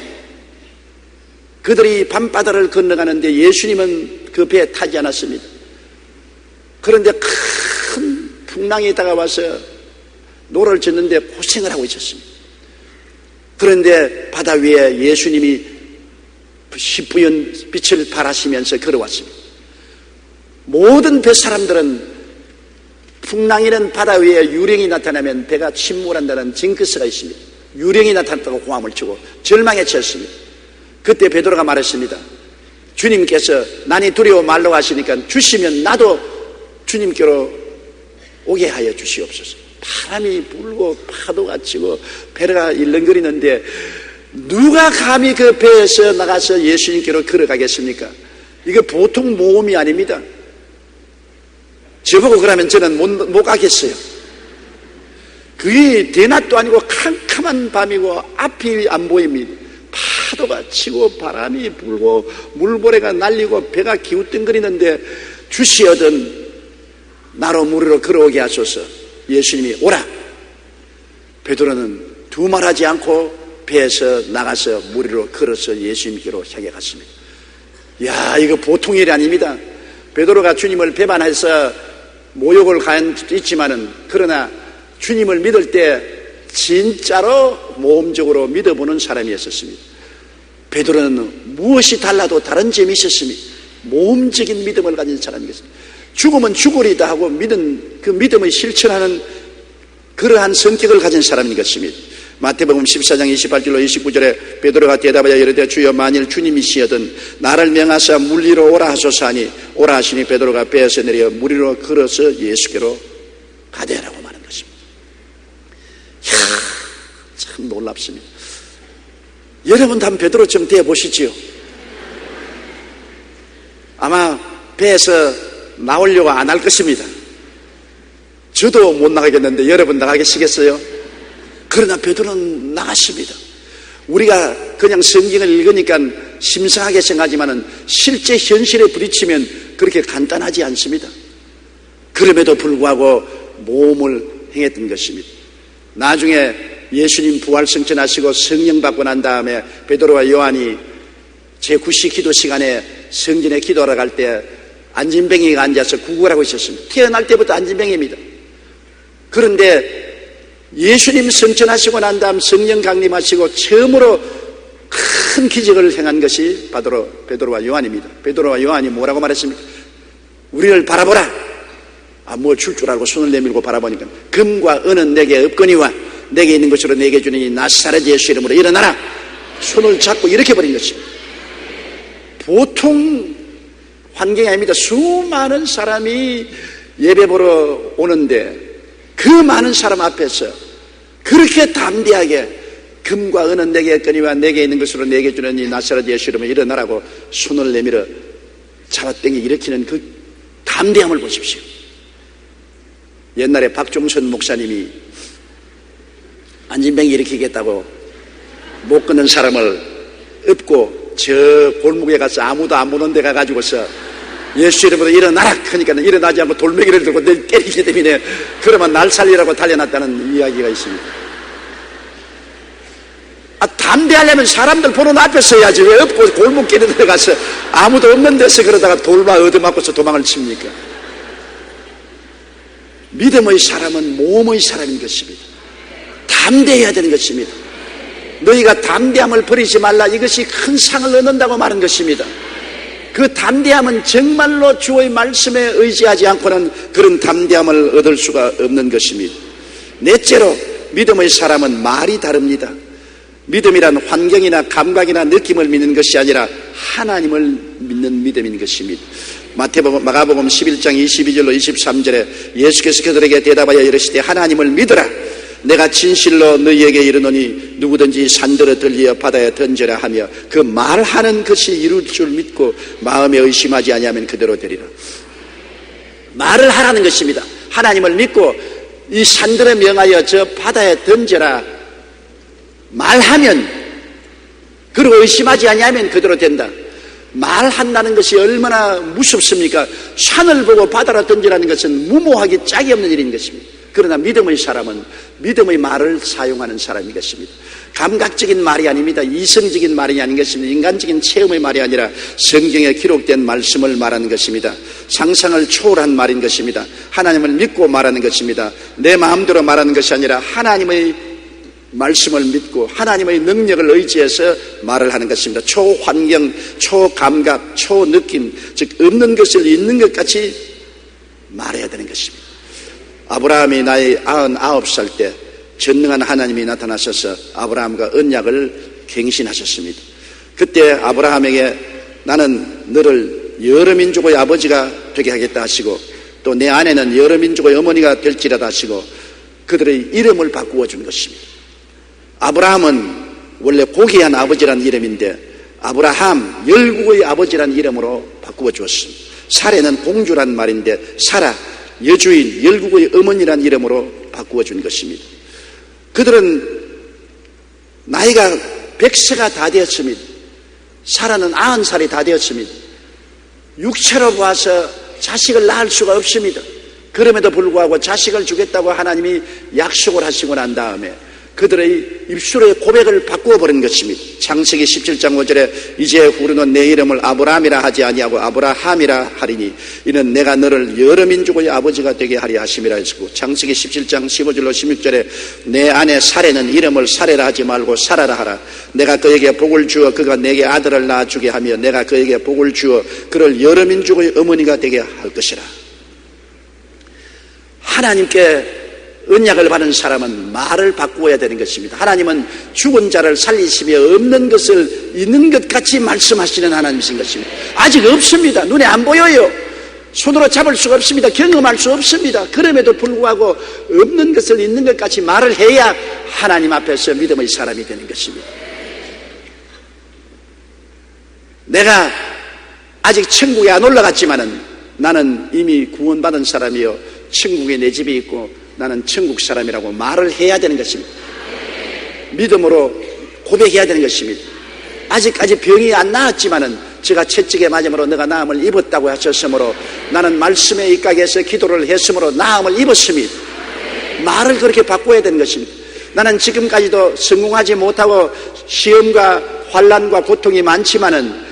그들이 밤바다를 건너가는데 예수님은 그 배에 타지 않았습니다. 그런데 큰 풍랑이 다가와서 노를 젓는데 고생을 하고 있었습니다. 그런데 바다 위에 예수님이 시부연 빛을 발하시면서 걸어왔습니다. 모든 배 사람들은 풍랑이는 바다 위에 유령이 나타나면 배가 침몰한다는 징크스가 있습니다. 유령이 나타났다고 고함을 치고 절망에 처했습니다. 그때 베드로가 말했습니다. 주님께서 난이 두려워 말로 하시니까 주시면 나도 주님께로 오게 하여 주시옵소서. 바람이 불고 파도가 치고 배가 일렁거리는데 누가 감히 그 배에서 나가서 예수님께로 걸어가겠습니까? 이거 보통 모험이 아닙니다. 저보고 그러면 저는 못 가겠어요. 그게 대낮도 아니고 캄캄한 밤이고 앞이 안 보입니다. 파도가 치고 바람이 불고 물보레가 날리고 배가 기우뚱거리는데 주시어든 나로 무리로 걸어오게 하소서. 예수님이 오라. 베드로는 두말하지 않고 배에서 나가서 무리로 걸어서 예수님께로 향해 갔습니다. 이야, 이거 보통 일이 아닙니다. 베드로가 주님을 배반해서 모욕을 가한 수도 있지만은, 그러나 주님을 믿을 때 진짜로 모험적으로 믿어보는 사람이었습니다. 베드로는 무엇이 달라도 다른 점이 있었습니다. 모험적인 믿음을 가진 사람이었습니다. 죽으면 죽으리다 하고 그 믿음을 실천하는 그러한 성격을 가진 사람인 것입니다. 마태복음 14장 28절로 29절에 베드로가 대답하여 이르되 주여 만일 주님이시여든 나를 명하사 물 위로 오라 하소서 하니 오라 하시니 베드로가 배에서 내려 물 위로 걸어서 예수께로 가되라고 말한 것입니다. 이야, 참 놀랍습니다. 여러분도 한번 베드로처럼 되어 보시지요. 아마 배에서 나오려고 안 할 것입니다. 저도 못 나가겠는데 여러분 나가겠시겠어요? 그러나 베드로는 나갔습니다. 우리가 그냥 성경을 읽으니까 심상하게 생각하지만 실제 현실에 부딪히면 그렇게 간단하지 않습니다. 그럼에도 불구하고 모험을 행했던 것입니다. 나중에 예수님 부활 승천하시고 성령 받고 난 다음에 베드로와 요한이 제9시 기도 시간에 성전에 기도하러 갈 때 안진뱅이가 앉아서 구걸을 하고 있었습니다. 태어날 때부터 안진뱅이입니다. 그런데 예수님 승천하시고 난 다음 성령 강림하시고 처음으로 큰 기적을 행한 것이 바로 베드로와 요한입니다. 베드로와 요한이 뭐라고 말했습니까? 우리를 바라보라. 뭘 줄 줄 알고 손을 내밀고 바라보니까 금과 은은 내게 없거니와 내게 있는 것으로 내게 주니 나사렛 예수 이름으로 일어나라. 손을 잡고 이렇게 버린 것입니다. 보통 환경이 아닙니다. 수많은 사람이 예배 보러 오는데 그 많은 사람 앞에서 그렇게 담대하게 금과 은은 내게 있거니와 내게 있는 것으로 내게 주는 이 나사렛 예수 이름으로 일어나라고 손을 내밀어 잡아당겨 일으키는 그 담대함을 보십시오. 옛날에 박종선 목사님이 안진뱅이 일으키겠다고 못 끊는 사람을 업고 저 골목에 가서 아무도 안 보는 데 가가지고서 예수 이름으로 일어나라. 그러니까 일어나지 않고 돌멩이를 들고 내 때리기 때문에 그러면 날 살리라고 달려났다는 이야기가 있습니다. 담대하려면 사람들 보는 앞에 서야지 왜 없고 골목길에 들어가서 아무도 없는 데서 그러다가 돌마 얻어맞고서 도망을 칩니까? 믿음의 사람은 모험의 사람인 것입니다. 담대해야 되는 것입니다. 너희가 담대함을 버리지 말라. 이것이 큰 상을 얻는다고 말한 것입니다. 그 담대함은 정말로 주의 말씀에 의지하지 않고는 그런 담대함을 얻을 수가 없는 것입니다. 넷째로 믿음의 사람은 말이 다릅니다. 믿음이란 환경이나 감각이나 느낌을 믿는 것이 아니라 하나님을 믿는 믿음인 것입니다. 마가복음 11장 22절로 23절에 예수께서 그들에게 대답하여 이르시되 하나님을 믿으라. 내가 진실로 너희에게 이르노니 누구든지 산들어 들리어 바다에 던져라 하며 그 말하는 것이 이룰 줄 믿고 마음에 의심하지 아니하면 그대로 되리라. 말을 하라는 것입니다. 하나님을 믿고 이 산들에 명하여 저 바다에 던져라 말하면, 그리고 의심하지 아니하면 그대로 된다. 말한다는 것이 얼마나 무섭습니까? 산을 보고 바다로 던지라는 것은 무모하기 짝이 없는 일인 것입니다. 그러나 믿음의 사람은 믿음의 말을 사용하는 사람인 것입니다. 감각적인 말이 아닙니다. 이성적인 말이 아닌 것입니다. 인간적인 체험의 말이 아니라 성경에 기록된 말씀을 말하는 것입니다. 상상을 초월한 말인 것입니다. 하나님을 믿고 말하는 것입니다. 내 마음대로 말하는 것이 아니라 하나님의 말씀을 믿고 하나님의 능력을 의지해서 말을 하는 것입니다. 초환경, 초감각, 초느낌, 즉 없는 것을 있는 것 같이 말해야 되는 것입니다. 아브라함이 나이 99살 때 전능한 하나님이 나타나셔서 아브라함과 언약을 갱신하셨습니다. 그때 아브라함에게 나는 너를 여러 민족의 아버지가 되게 하겠다 하시고 또 내 아내는 여러 민족의 어머니가 될지라다 하시고 그들의 이름을 바꾸어 준 것입니다. 아브라함은 원래 고귀한 아버지라는 이름인데 아브라함, 열국의 아버지라는 이름으로 바꾸어 주었습니다. 사례는 공주란 말인데 사라, 여주인, 열국의 어머니란 이름으로 바꾸어 준 것입니다. 그들은 나이가 100세가 다 되었습니다. 사라는 90살이 다 되었습니다. 육체로 봐서 자식을 낳을 수가 없습니다. 그럼에도 불구하고 자식을 주겠다고 하나님이 약속을 하시고 난 다음에 그들의 입술의 고백을 바꾸어 버린 것입니다. 창세기 17장 5절에 이제 후로는 내 이름을 아브라함이라 하지 아니하고 아브라함이라 하리니 이는 내가 너를 여러 민족의 아버지가 되게 하리 하심이라 했고, 창세기 17장 15절로 16절에 내 아내 사레는 이름을 사레라 하지 말고 사라라 하라. 내가 그에게 복을 주어 그가 내게 아들을 낳아주게 하며 내가 그에게 복을 주어 그를 여러 민족의 어머니가 되게 할 것이라. 하나님께 언약을 받은 사람은 말을 바꾸어야 되는 것입니다. 하나님은 죽은 자를 살리시며 없는 것을 있는 것 같이 말씀하시는 하나님이신 것입니다. 아직 없습니다. 눈에 안 보여요. 손으로 잡을 수가 없습니다. 경험할 수 없습니다. 그럼에도 불구하고 없는 것을 있는 것 같이 말을 해야 하나님 앞에서 믿음의 사람이 되는 것입니다. 내가 아직 천국에 안 올라갔지만은 나는 이미 구원받은 사람이요 천국에 내 집이 있고 나는 천국 사람이라고 말을 해야 되는 것입니다. 믿음으로 고백해야 되는 것입니다. 아직까지 병이 안 나았지만은 제가 채찍에 맞음으로 너가 나음을 입었다고 하셨으므로 나는 말씀에 입각해서 기도를 했으므로 나음을 입었습니다. 말을 그렇게 바꿔야 되는 것입니다. 나는 지금까지도 성공하지 못하고 시험과 환난과 고통이 많지만은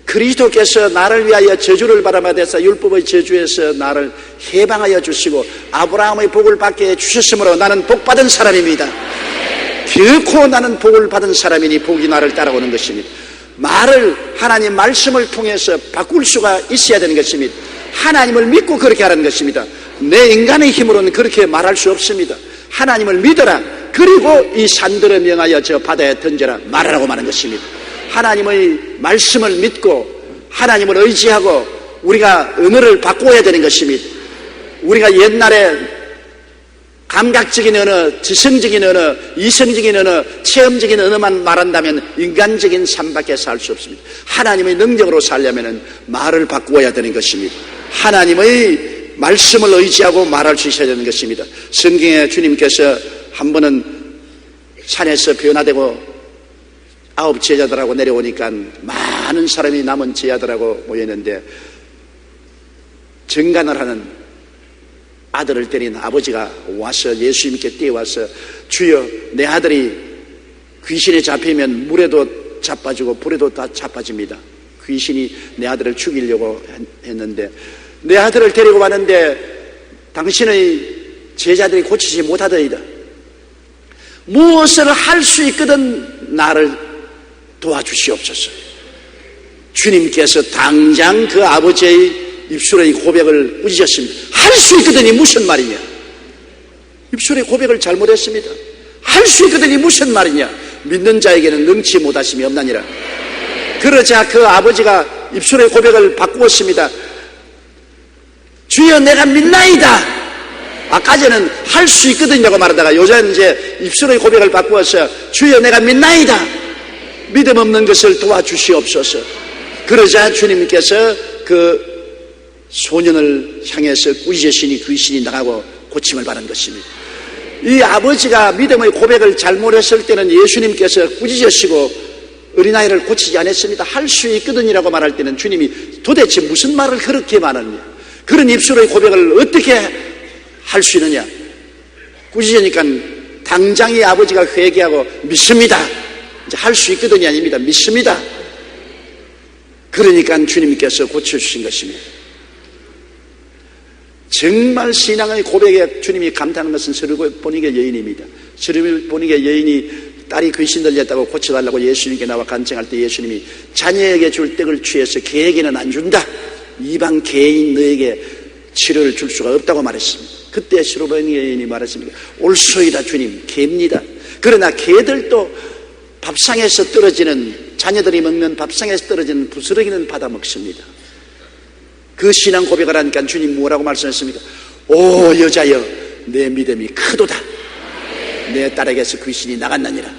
그리스도께서 나를 위하여 저주를 받아서 율법의 저주에서 나를 해방하여 주시고 아브라함의 복을 받게 해주셨으므로 나는 복받은 사람입니다. 결코 나는 복을 받은 사람이니 복이 나를 따라오는 것입니다. 말을 하나님 말씀을 통해서 바꿀 수가 있어야 되는 것입니다. 하나님을 믿고 그렇게 하라는 것입니다. 내 인간의 힘으로는 그렇게 말할 수 없습니다. 하나님을 믿어라. 그리고 이 산들을 명하여 저 바다에 던져라 말하라고 말하는 것입니다. 하나님의 말씀을 믿고 하나님을 의지하고 우리가 언어를 바꿔야 되는 것입니다. 우리가 옛날에 감각적인 언어, 지성적인 언어, 이성적인 언어, 체험적인 언어만 말한다면 인간적인 삶밖에 살 수 없습니다. 하나님의 능력으로 살려면 말을 바꾸어야 되는 것입니다. 하나님의 말씀을 의지하고 말할 수 있어야 되는 것입니다. 성경에 주님께서 한 번은 산에서 변화되고 9 제자들하고 내려오니까 많은 사람이 남은 제자들하고 모였는데 정간을 하는 아들을 데린 아버지가 와서 예수님께 뛰어와서 주여 내 아들이 귀신에 잡히면 물에도 자빠지고 불에도 다 자빠집니다. 귀신이 내 아들을 죽이려고 했는데 내 아들을 데리고 왔는데 당신의 제자들이 고치지 못하더이다. 무엇을 할 수 있거든 나를 도와주시옵소서. 주님께서 당장 그 아버지의 입술의 고백을 꾸짖었습니다. 할 수 있거든이 무슨 말이냐? 입술의 고백을 잘못했습니다. 할 수 있거든이 무슨 말이냐? 믿는 자에게는 능치 못하심이 없나니라. 그러자 그 아버지가 입술의 고백을 바꾸었습니다. 주여 내가 믿나이다. 아까 전에는 할 수 있거든요 말하다가 요새는 이제 입술의 고백을 바꾸어서 주여 내가 믿나이다. 믿음 없는 것을 도와주시옵소서. 그러자 주님께서 그 소년을 향해서 꾸짖으시니 귀신이 나가고 고침을 받은 것입니다. 이 아버지가 믿음의 고백을 잘못했을 때는 예수님께서 꾸짖으시고 어린아이를 고치지 않았습니다. 할 수 있거든이라고 말할 때는 주님이 도대체 무슨 말을 그렇게 말하느냐, 그런 입술의 고백을 어떻게 할 수 있느냐. 꾸짖으니까 당장 이 아버지가 회개하고 믿습니다. 이제 할 수 있거든이 아닙니다. 믿습니다. 그러니까 주님께서 고쳐주신 것입니다. 정말 신앙의 고백에 주님이 감탄하는 것은 서르보니게 여인입니다. 서르보니게 여인이 딸이 귀신 들렸다고 고쳐달라고 예수님께 나와 간청할 때 예수님이 자녀에게 줄 떡을 취해서 개에게는 안 준다. 이방 개인 너에게 치료를 줄 수가 없다고 말했습니다. 그때 서르보니게 여인이 말했습니다. 옳소이다 주님, 개입니다. 그러나 개들도 밥상에서 떨어지는, 자녀들이 먹는 밥상에서 떨어지는 부스러기는 받아 먹습니다. 그 신앙 고백을 하니까 주님 뭐라고 말씀하셨습니까? 오 여자여 내 믿음이 크도다. 내 딸에게서 귀신이 나갔느니라.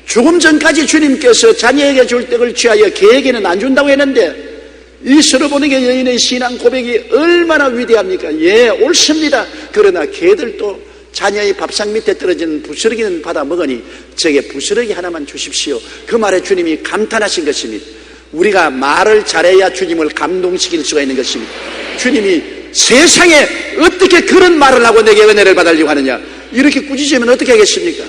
조금 전까지 주님께서 자녀에게 줄 떡을 취하여 개에게는 안 준다고 했는데 이 서르보니게 여인의 신앙 고백이 얼마나 위대합니까? 예, 옳습니다. 그러나 개들도 자녀의 밥상 밑에 떨어지는 부스러기는 받아 먹으니 저게 부스러기 하나만 주십시오. 그 말에 주님이 감탄하신 것입니다. 우리가 말을 잘해야 주님을 감동시킬 수가 있는 것입니다. 주님이 세상에 어떻게 그런 말을 하고 내게 은혜를 받으려고 하느냐. 이렇게 꾸짖으면 어떻게 하겠습니까?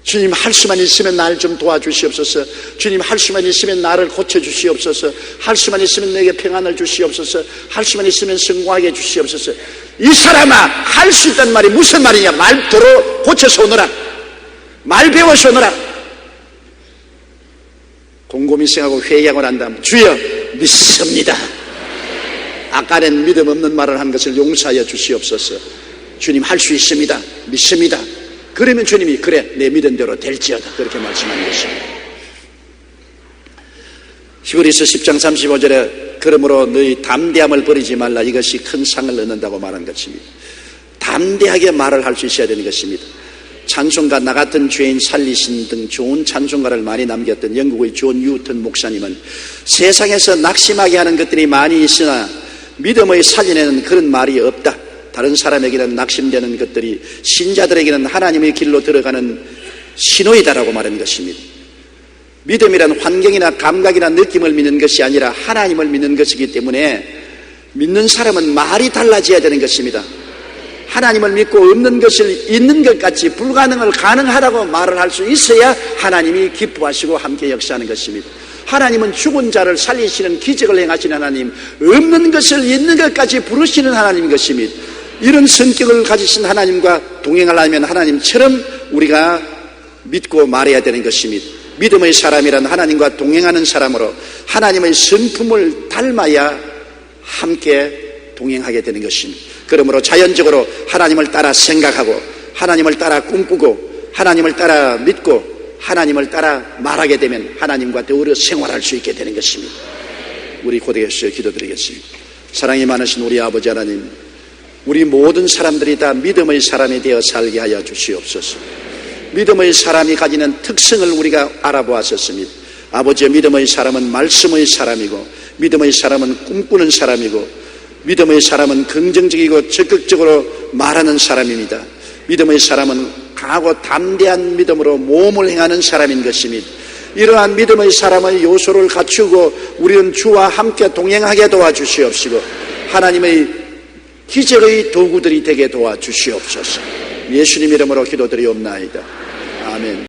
주님 할 수만 있으면 나를 좀 도와주시옵소서. 주님 할 수만 있으면 나를 고쳐주시옵소서. 할 수만 있으면 내게 평안을 주시옵소서. 할 수만 있으면 성공하게 해주시옵소서. 이 사람아, 할 수 있다는 말이 무슨 말이냐. 말 도로 고쳐서 오너라. 말 배워서 오너라. 곰곰이 생각하고 회개하고 난 다음 주여 믿습니다. 아까는 믿음 없는 말을 한 것을 용서하여 주시옵소서. 주님 할 수 있습니다. 믿습니다. 그러면 주님이 그래 내 믿은 대로 될지어다 그렇게 말씀하는 것입니다. 히브리서 10장 35절에 그러므로 너희 담대함을 버리지 말라. 이것이 큰 상을 얻는다고 말한 것입니다. 담대하게 말을 할 수 있어야 되는 것입니다. 찬송가 나 같은 죄인 살리신 등 좋은 찬송가를 많이 남겼던 영국의 존 뉴턴 목사님은 세상에서 낙심하게 하는 것들이 많이 있으나 믿음의 살인에는 그런 말이 없다. 다른 사람에게는 낙심되는 것들이 신자들에게는 하나님의 길로 들어가는 신호이다라고 말하는 것입니다. 믿음이란 환경이나 감각이나 느낌을 믿는 것이 아니라 하나님을 믿는 것이기 때문에 믿는 사람은 말이 달라져야 되는 것입니다. 하나님을 믿고 없는 것을 있는 것 같이 불가능을 가능하다고 말을 할 수 있어야 하나님이 기뻐하시고 함께 역사하는 것입니다. 하나님은 죽은 자를 살리시는 기적을 행하시는 하나님, 없는 것을 있는 것까지 부르시는 하나님인 것입니다. 이런 성격을 가지신 하나님과 동행하려면 하나님처럼 우리가 믿고 말해야 되는 것입니다. 믿음의 사람이란 하나님과 동행하는 사람으로 하나님의 성품을 닮아야 함께 동행하게 되는 것입니다. 그러므로 자연적으로 하나님을 따라 생각하고 하나님을 따라 꿈꾸고 하나님을 따라 믿고 하나님을 따라 말하게 되면 하나님과 더불어 생활할 수 있게 되는 것입니다. 우리 고대에서 기도드리겠습니다. 사랑이 많으신 우리 아버지 하나님, 우리 모든 사람들이 다 믿음의 사람이 되어 살게 하여 주시옵소서. 믿음의 사람이 가지는 특성을 우리가 알아보았었습니다. 아버지의 믿음의 사람은 말씀의 사람이고 믿음의 사람은 꿈꾸는 사람이고 믿음의 사람은 긍정적이고 적극적으로 말하는 사람입니다. 믿음의 사람은 강하고 담대한 믿음으로 모험을 행하는 사람인 것입니다. 이러한 믿음의 사람의 요소를 갖추고 우리는 주와 함께 동행하게 도와주시옵시고 하나님의 기적의 도구들이 되게 도와주시옵소서. 예수님 이름으로 기도드리옵나이다. 아멘.